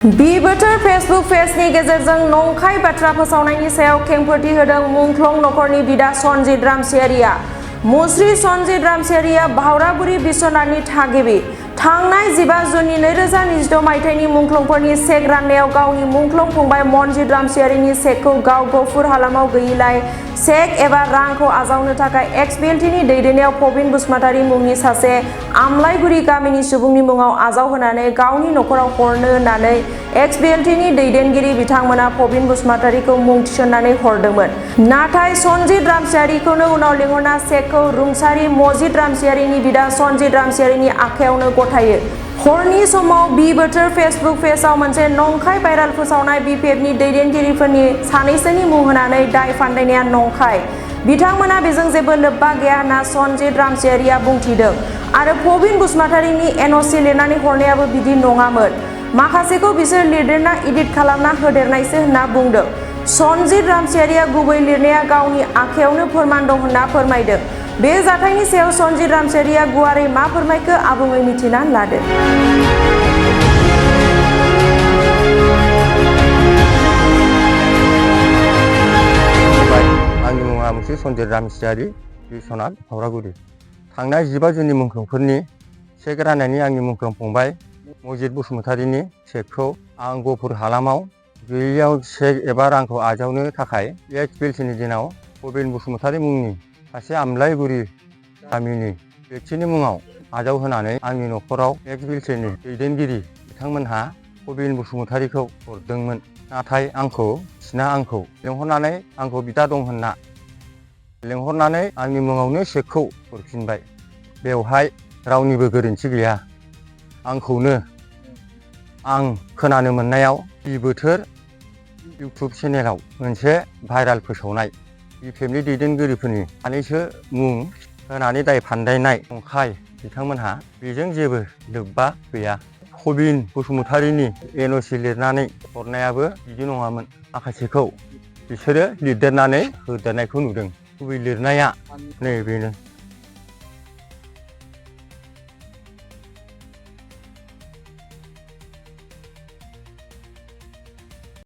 बि बोथोर फेसबुक पेजनि गेजेरजों नंखाय बाथ्रा फोसावनायनि सायाव खेंफोरथि होदों मुंख्लं नखरनि बिदा सनजित रामसियारिया। मुस्रि सनजित रामसियारिया भावराबुरि बिश्वनाथनि थागिबि। थांनाय 15 जुननि 2022 मायथाइनि मुंख्लंफोरनि चेक राननायाव गावनि मुंख्लं फंबाय मनजित रामसियारिनि चेकखौ गाव गफुर हालामाव गैयैलाय चेक एबा रांखौ आजावनो थाखाय एक्स-बिएलटिनि दैदेननायाव प्रबिन बसुमतारी मुंनि सासे आमलायगुरि गामिनि सुबुंनि मुङाव आजावहोनानै गावनि नखराव हरनो होननानै एक्स-बिएलटिनि दैदेनगिरि बिथांमोना प्रबिन बसुमतारीखौ मुं थिसननानै हरदोंमोन। नाथाय सनजित रामसियारिखौनो उनाव लिंहरना चेकखौ रुंसारि मजिद रामसियारिनि बिदा सनजित रामसियारिनि आखायावनो गथायो। हरनि समाव बि बोथोर फेसबुक पेजआव मोनसे नंखाय भाइराल फोसावनाय बिपिएफनि दैदेनगिरिफोरनि सानैसोनि मुं होनानै दाय फान्दायनाया नंखाय। बिथांमोना बेजों जेबो लोब्बा गैया होनना सनजित रामसियारिया बुंथिदों आरो प्रबिन बसुमतारीनि एनअसि लिरनानै हरनायाबो बिदि नङामोन। माखासेखौ बिसोर लिरदेरना एडिट खालामना होदेरनायसो होनना बुंदों। सनजित रामसियारिया गुबै लिरनाया गावनि आखायावनो फोरमान दं होनना फोरमायदों। बे जाथायनि सायाव सनजित रामसियारिया गुवारै मा फोरमायखो आबुङै मिथिना लादो। आंनि मुङा मुस्रि सनजित रामसियारि, बिश्वनाथ, भावरागुरि। थांनाय 15 जुननि मुंख्लंफोरनि चेक राननायनि आंनि मुंख्लं फंबाय मजिद बसुमतारीनि चेकखौ आं गफुर हालामाव गैयैयाव चेक एबा रांखौ आजावनो थाखाय एक्स-बिएलटिनि दिनाव प्रबिन बसुमतारी मुंनि सासे आमलायगुरि गामिनि व्यक्तिनि मुङाव आजावहोनानै आंनि नखराव एक्स-बिएलटिनि दैदेनगिरि बिथांमोनहा प्रबिन बसुमतारीखौ हरदोंमोन। नाथाय आंखौ लिंहरनानै आंखौ बिदा दं होनना लिंहरनानै आंनि मुङावनो चेकखौ हरफिनबाय। बेवहाय रावनिबो गोरोन्थि गैया। आंखौनो आं खोनानो मोननायाव बि बोथोर इउटुब चेनेलाव मोनसे भाइराल फोसावनाय बिपिएफनि दैदेनगिरिफोरनि सानैसो मुं होनानै दाय फान्दायनाय नंखाय। बिथांमोनहा बेजों जेबो लोब्बा गैया। प्रबिन बसुमतारीनि एनअसि लिरनानै हरनायाबो बिदि नङामोन। माखासेखौ बिसोरो लिरदेरनानै होदेरनायखौ नुदों। गुबै लिरनाया नै बेनो।